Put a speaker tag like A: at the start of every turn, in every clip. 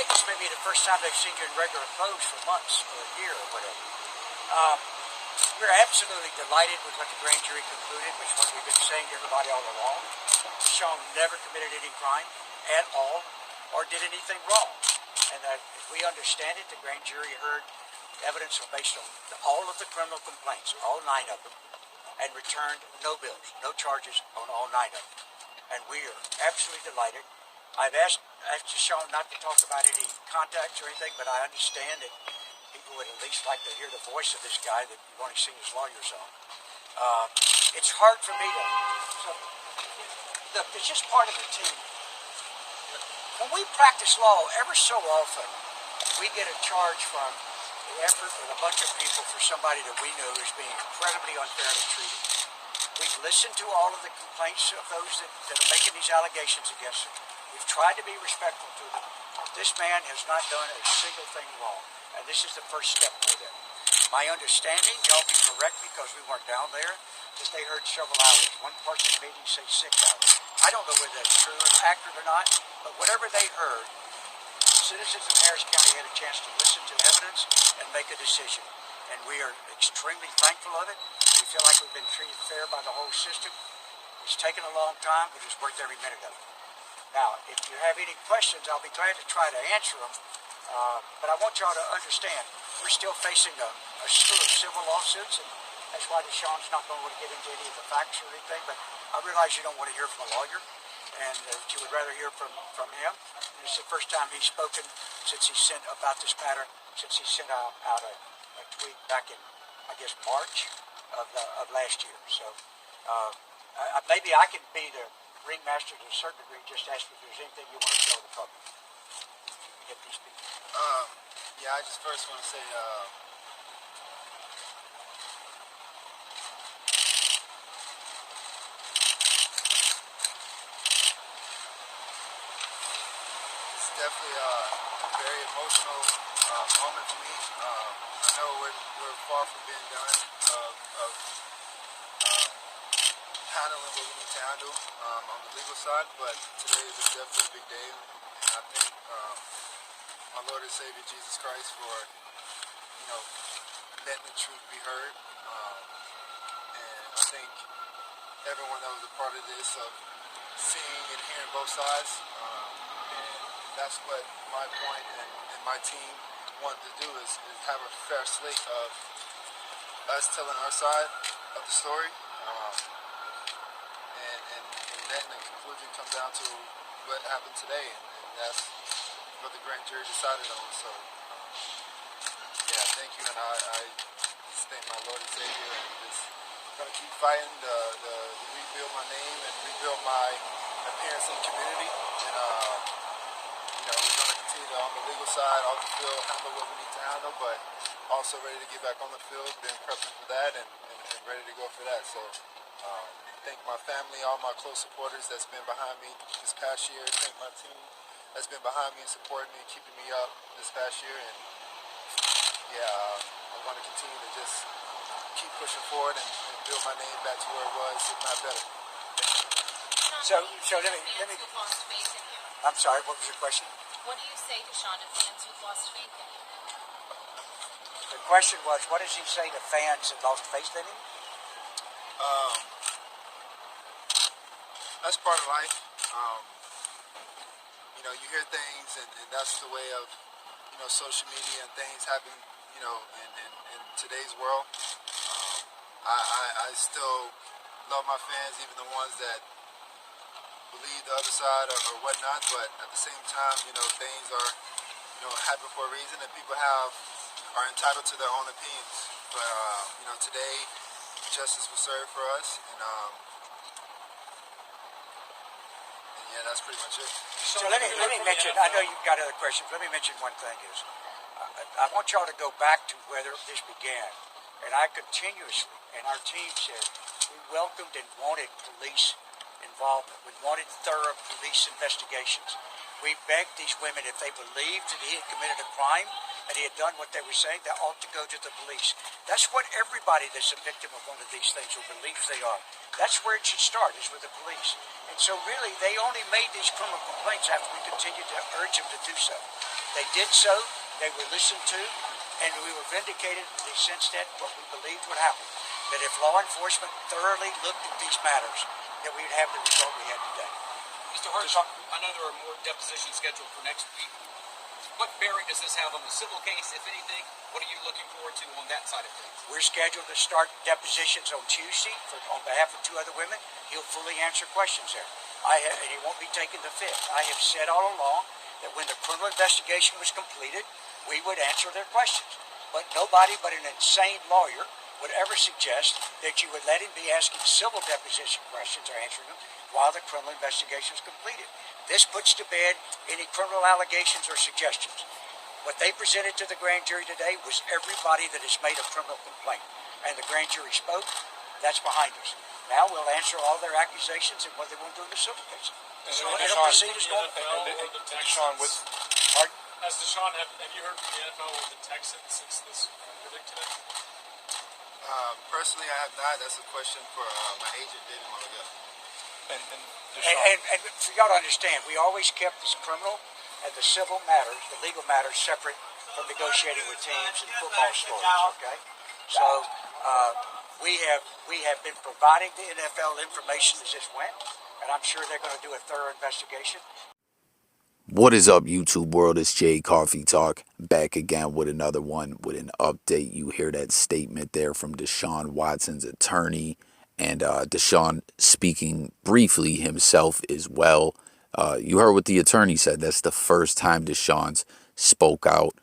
A: think this may be the first time they've seen you in regular clothes for months or a year or whatever. We're absolutely delighted with what the grand jury concluded, which is what we've been saying to everybody all along. Deshaun never committed any crime at all or did anything wrong. And if we understand it, the grand jury heard evidence based on all of the criminal complaints, all 9 of them, and returned no bills, no charges on all 9 of them. And we are absolutely delighted. I've asked Deshaun not to talk about any contacts or anything, but I understand that people would at least like to hear the voice of this guy that you've only seen his lawyers on. It's hard for me to... Look, it's just part of the team. When we practice law, ever so often, we get a charge from the effort of a bunch of people for somebody that we know is being incredibly unfairly treated. We've listened to all of the complaints of those that are making these allegations against him. We've tried to be respectful to them. This man has not done a single thing wrong, and this is the first step for them. My understanding, y'all can correct me because we weren't down there, is they heard several hours. One person in the meeting say 6 hours. I don't know whether that's true or accurate or not, but whatever they heard, citizens of Harris County had a chance to listen to evidence and make a decision. And we are extremely thankful of it. We feel like we've been treated fair by the whole system. It's taken a long time, but it's worth every minute of it. Now, if you have any questions, I'll be glad to try to answer them. But I want y'all to understand, we're still facing a slew of civil lawsuits, and that's why Deshaun's not going to get into any of the facts or anything. But I realize you don't want to hear from a lawyer, and that you would rather hear from him. And it's the first time he's spoken since he sent about this matter, since he sent out a tweet back in, I guess, March of last year. So maybe I can be the ringmaster to a certain degree. Just ask if there's anything you want to tell the public. Get these people.
B: Yeah, I just first want to say, it's definitely a very emotional moment for me. I know we're far from being done of handling what we need to handle on the legal side, but today is definitely a big day, and I thank my Lord and Savior Jesus Christ for, letting the truth be heard, and I think everyone that was a part of this, of seeing and hearing both sides, and that's what my point and my team wanted to do is have a fair slate of us telling our side of the story, and letting the conclusion come down to what happened today, and that's what the grand jury decided on. So, yeah, thank you, and I just thank my Lord and Savior, and just gonna keep fighting to rebuild my name and rebuild my appearance in the community, and we're gonna continue to, on the legal side, off the field, handle what we need to handle, but also ready to get back on the field, been prepping for that, and ready to go for that. So, thank my family, all my close supporters that's been behind me this past year. Thank my team that's been behind me and supporting me and keeping me up this past year. And I want to continue to just keep pushing forward and build my name back to where it was, if not better.
A: So let me.
C: Lost faith in you.
A: I'm sorry. What was your question?
C: What do you say, Deshaun, to fans who've lost faith in you?
A: The question was, what does he say to fans that lost faith in him?
B: That's part of life. You hear things, and that's the way of, social media and things happen, in today's world. I still love my fans, even the ones that believe the other side or whatnot, but at the same time, things are, happen for a reason, and people are entitled to their own opinions. But, today, justice was served for us, and yeah, that's pretty much it.
A: So let me mention, I know you've got other questions, let me mention one thing is, I want y'all to go back to where this began. And I continuously, and our team said, we welcomed and wanted police involvement. We wanted thorough police investigations. We begged these women, if they believed that he had committed a crime and he had done what they were saying, they ought to go to the police. That's what everybody that's a victim of one of these things or believes they are. That's where it should start, is with the police. And so really, they only made these criminal complaints after we continued to urge them to do so. They did so. They were listened to, and we were vindicated in the sense that what we believed would happen. That if law enforcement thoroughly looked at these matters, that we would have the result we had today.
D: Mr. Hirsch, I know there are more depositions scheduled for next week. What bearing does this have on the civil case, if anything? What are you looking forward to on that side of things?
A: We're scheduled to start depositions on Tuesday on behalf of 2 other women. He'll fully answer questions there. And he won't be taking the fifth. I have said all along that when the criminal investigation was completed, we would answer their questions. But nobody but an insane lawyer would ever suggest that you would let him be asking civil deposition questions or answering them while the criminal investigation is completed. This puts to bed any criminal allegations or suggestions. What they presented to the grand jury today was everybody that has made a criminal complaint. And the grand jury spoke. That's behind us. Now we'll answer all their accusations and what they want to do in the civil case. So it'll proceed as normal.
E: Deshaun,
A: Pardon?
E: has Deshaun, have you heard from the NFL or the Texans since this verdict today?
B: Personally, I have not. That's a question for my agent, David Monaghan.
E: And Deshaun,
A: And for y'all to understand, we always kept this criminal and the civil matters, the legal matters, separate from negotiating with teams and football stories. Okay, so we have been providing the NFL information as this went, and I'm sure they're going to do a thorough investigation.
F: What is up, YouTube world? It's Jay Coffee Talk, back again with another one with an update. You hear that statement there from Deshaun Watson's attorney, and Deshaun speaking briefly himself as well. You heard what the attorney said. That's the first time Deshaun's spoke out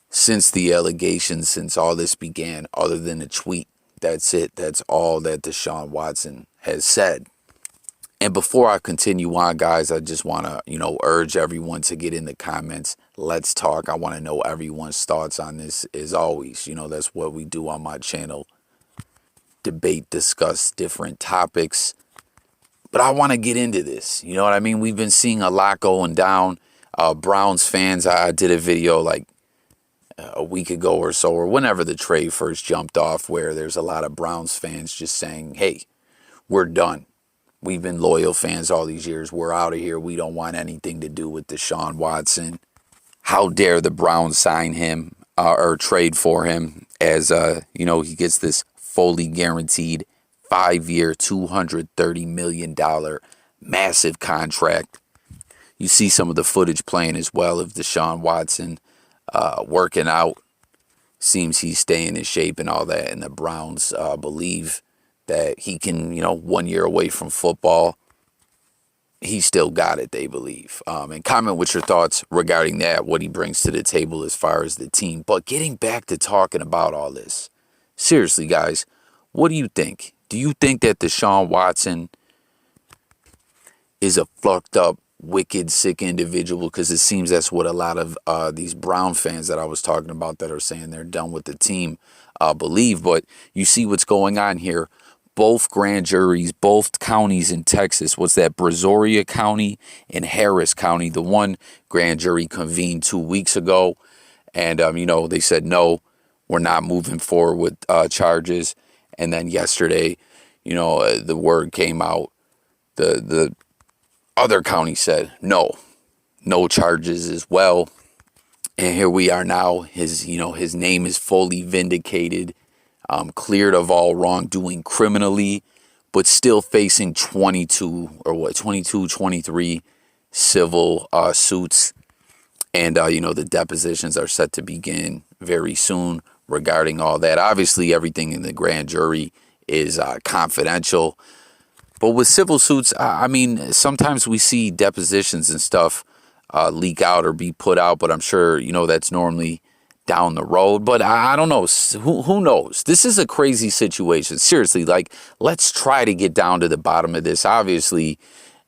F: since the allegations, since all this began, other than a tweet. That's it. That's all that Deshaun Watson has said. And before I continue on, guys, I just want to, urge everyone to get in the comments. Let's talk. I want to know everyone's thoughts on this as always. That's what we do on my channel. Debate, discuss different topics. But I want to get into this. You know what I mean? We've been seeing a lot going down. Browns fans, I did a video like a week ago or so, or whenever the trade first jumped off, where there's a lot of Browns fans just saying, hey, we're done. We've been loyal fans all these years. We're out of here. We don't want anything to do with Deshaun Watson. How dare the Browns sign him or trade for him as, he gets this fully guaranteed 5-year, $230 million massive contract. You see some of the footage playing as well of Deshaun Watson working out. Seems he's staying in shape and all that. And the Browns believe that he can, 1 year away from football, he still got it, they believe. And comment with your thoughts regarding that, what he brings to the table as far as the team. But getting back to talking about all this, seriously, guys, what do you think? Do you think that Deshaun Watson is a fucked up, wicked, sick individual? Because it seems that's what a lot of these Brown fans that I was talking about that are saying they're done with the team believe. But you see what's going on here. Both grand juries, both counties in Texas, what's that, Brazoria County and Harris County, the one grand jury convened 2 weeks ago. And, they said, no, we're not moving forward with charges. And then yesterday, the word came out. The other county said, no charges as well. And here we are now. His name is fully vindicated. Cleared of all wrongdoing criminally, but still facing 23 civil suits. And, the depositions are set to begin very soon regarding all that. Obviously, everything in the grand jury is confidential. But with civil suits, sometimes we see depositions and stuff leak out or be put out, but I'm sure, that's normally down the road. But I don't know. Who knows? This is a crazy situation. Seriously, let's try to get down to the bottom of this. Obviously,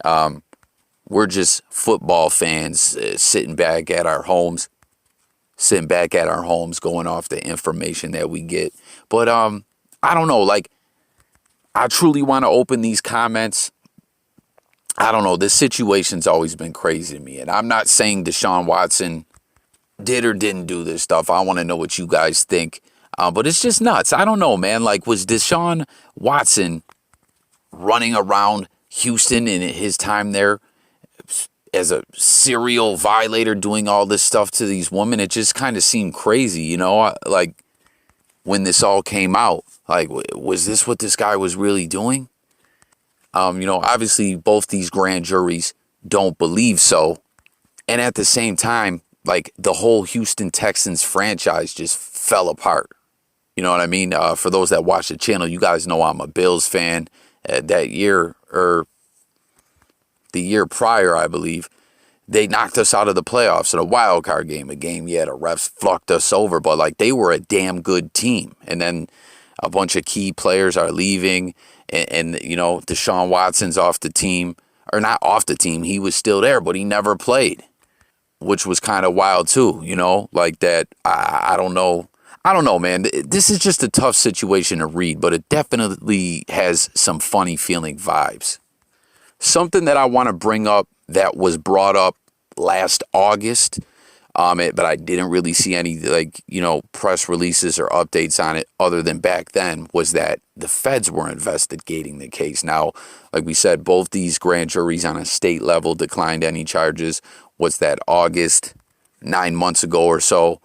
F: we're just football fans sitting back at our homes, going off the information that we get. But I don't know. I truly want to open these comments. I don't know. This situation's always been crazy to me. And I'm not saying Deshaun Watson did or didn't do this stuff. I want to know what you guys think. But it's just nuts. I don't know, man. Was Deshaun Watson running around Houston in his time there, as a serial violator doing all this stuff to these women. It just kind of seemed crazy, you know, like when this all came out, like, was this what this guy was really doing? You know, obviously both these grand juries don't believe so. And at the same time, like, the whole Houston Texans franchise just fell apart. You know what I mean? For those that watch the channel, you guys know I'm a Bills fan. That year, or the year prior, I believe, they knocked us out of the playoffs in a wild card game. A game, yeah, the refs fucked us over, but like, they were a damn good team. And then a bunch of key players are leaving, and you know, Deshaun Watson's off the team, or not off the team. He was still there, but he never played, which was kind of wild too. You know, like that. I don't know. I don't know, man. This is just a tough situation to read, but it definitely has some funny feeling vibes. Something that I want to bring up that was brought up last August, but I didn't really see any, like, you know, press releases or updates on it other than back then, was that the feds were investigating the case. Now, like we said, both these grand juries on a state level declined any charges. What's that, August, 9 months ago or so?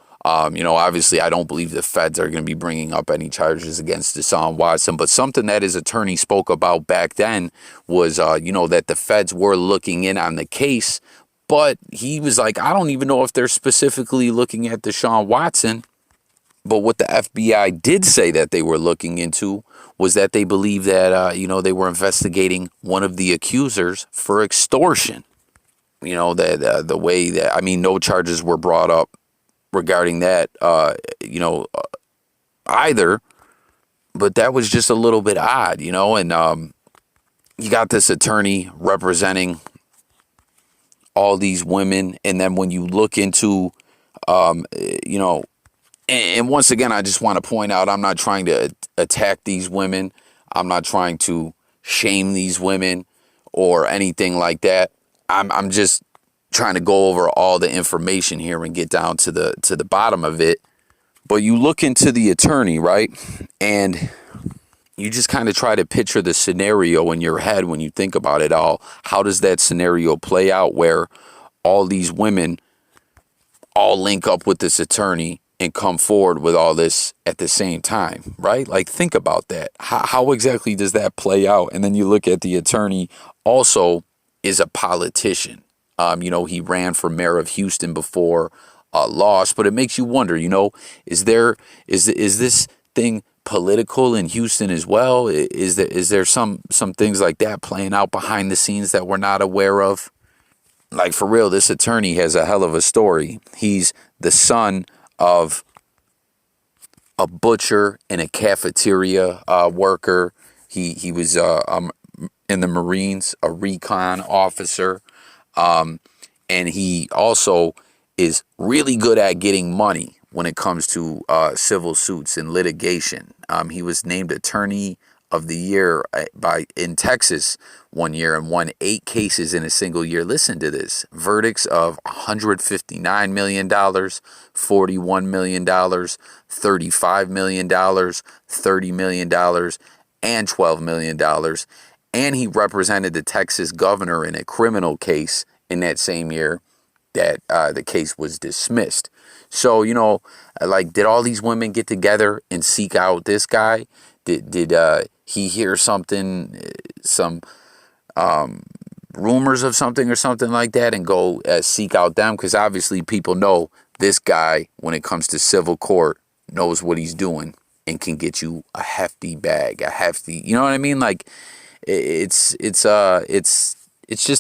F: You know, obviously, I don't believe the feds are going to be bringing up any charges against Deshaun Watson. But something that his attorney spoke about back then was, you know, that the feds were looking in on the case. But he was like, I don't even know if they're specifically looking at Deshaun Watson. But what the FBI did say that they were looking into was that they believe that, you know, they were investigating one of the accusers for extortion. You know, the way that, I mean, no charges were brought up regarding that, you know, either, but that was just a little bit odd, you know. And you got this attorney representing all these women, and then when you look into, you know, and once again, I just want to point out, I'm not trying to attack these women, I'm not trying to shame these women or anything like that. I'm just trying to go over all the information here and get down to the bottom of it. But you look into the attorney, right? And you just kind of try to picture the scenario in your head when you think about it all. How does that scenario play out where all these women all link up with this attorney and come forward with all this at the same time, right? Like, think about that. How exactly does that play out? And then you look at the attorney also is a politician. You know, he ran for mayor of Houston before, lost, but it makes you wonder, you know, is this thing political in Houston as well? Is there some things like that playing out behind the scenes that we're not aware of? Like, for real, this attorney has a hell of a story. He's the son of a butcher and a cafeteria worker. He was in the Marines, a recon officer. And he also is really good at getting money when it comes to civil suits and litigation. He was named Attorney of the Year in Texas one year and won 8 cases in a single year. Listen to this. Verdicts of $159 million, $41 million, $35 million, $30 million, and $12 million. And he represented the Texas governor in a criminal case in that same year that the case was dismissed. So, you know, like, did all these women get together and seek out this guy? Did he hear something, some rumors of something or something like that, and go seek out them? Because obviously people know this guy, when it comes to civil court, knows what he's doing and can get you a hefty bag, you know what I mean? Like, it's just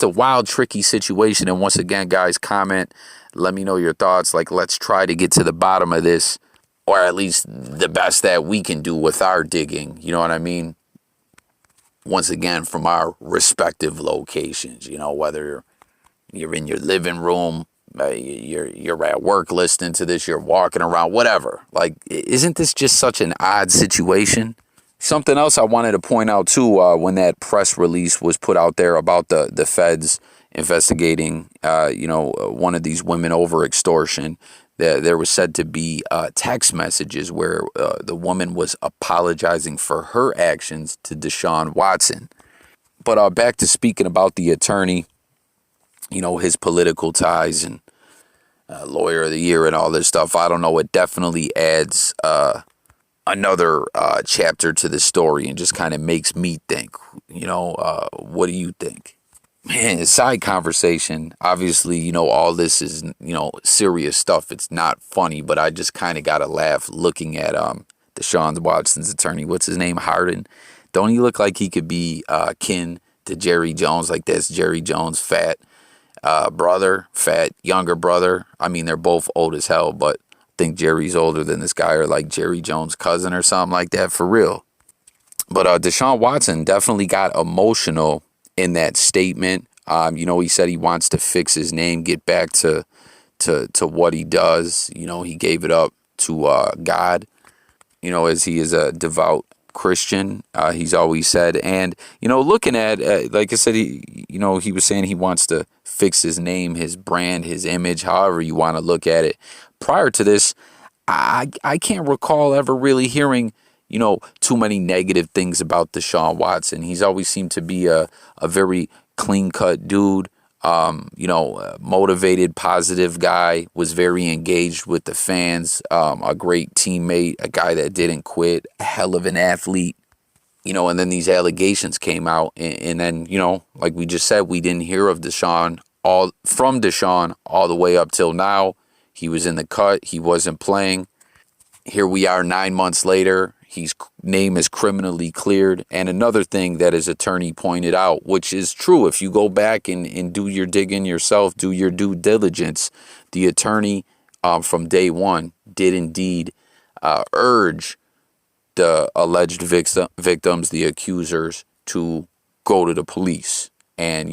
F: a wild, tricky situation. And once again, guys, comment, let me know your thoughts. Like, let's try to get to the bottom of this, or at least the best that we can do with our digging. You know what I mean? Once again, from our respective locations, you know, whether you're in your living room, you're at work listening to this, you're walking around, whatever. Like, isn't this just such an odd situation? Something else I wanted to point out too, when that press release was put out there about the feds investigating, you know, one of these women over extortion, there was said to be text messages where the woman was apologizing for her actions to Deshaun Watson. But back to speaking about the attorney, his political ties and lawyer of the year and all this stuff. I don't know. It definitely adds another chapter to the story and just kind of makes me think, what do you think? Man, side conversation. Obviously, all this is, serious stuff. It's not funny, but I just kind of got to laugh looking at Deshaun Watson's attorney. What's his name? Harden. Don't he look like he could be kin to Jerry Jones? Like that's Jerry Jones' fat younger brother. I mean, they're both old as hell, but I think Jerry's older than this guy, or like Jerry Jones' cousin or something like that, for real. But Deshaun Watson definitely got emotional in that statement. He said he wants to fix his name, get back to what he does. He gave it up to God, as he is a devout Christian. He's always said, and looking at, like I said, he was saying he wants to fix his name, his brand, his image, however you want to look at it. Prior to this, I can't recall ever really hearing too many negative things about Deshaun Watson. He's always seemed to be a very clean-cut dude, motivated, positive guy, was very engaged with the fans, a great teammate, a guy that didn't quit, a hell of an athlete, and then these allegations came out, and then, like we just said, we didn't hear of Deshaun all the way up till now. He was in the cut. He wasn't playing. Here we are 9 months later. His name is criminally cleared. And another thing that his attorney pointed out, which is true, if you go back and do your digging yourself, do your due diligence, the attorney from day one did indeed urge the alleged victims, the accusers, to go to the police. And,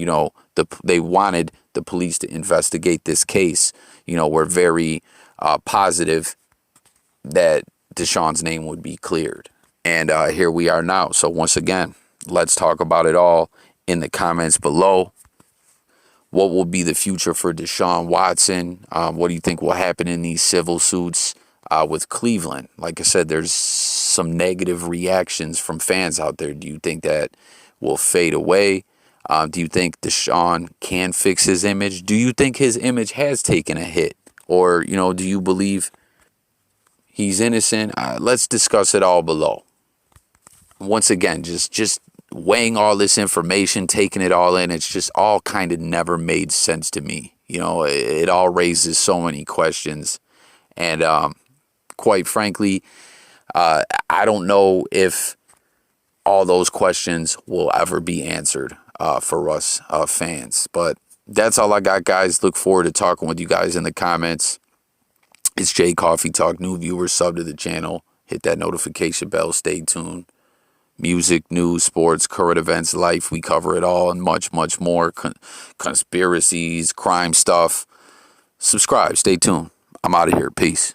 F: they wanted the police to investigate this case. Were very positive that Deshaun's name would be cleared. And here we are now. So once again, let's talk about it all in the comments below. What will be the future for Deshaun Watson? What do you think will happen in these civil suits with Cleveland? Like I said, there's some negative reactions from fans out there. Do you think that will fade away? Do you think Deshaun can fix his image? Do you think his image has taken a hit? Or, do you believe he's innocent? Let's discuss it all below. Once again, just weighing all this information, taking it all in, it's just all kind of never made sense to me. It all raises so many questions. And quite frankly, I don't know if all those questions will ever be answered for us fans. But that's all I got, guys. Look forward to talking with you guys in the comments. It's Jay Coffee Talk. New viewers, sub to the channel. Hit that notification bell. Stay tuned. Music, news, sports, current events, life. We cover it all and much, much more. Conspiracies, crime stuff. Subscribe. Stay tuned. I'm out of here. Peace.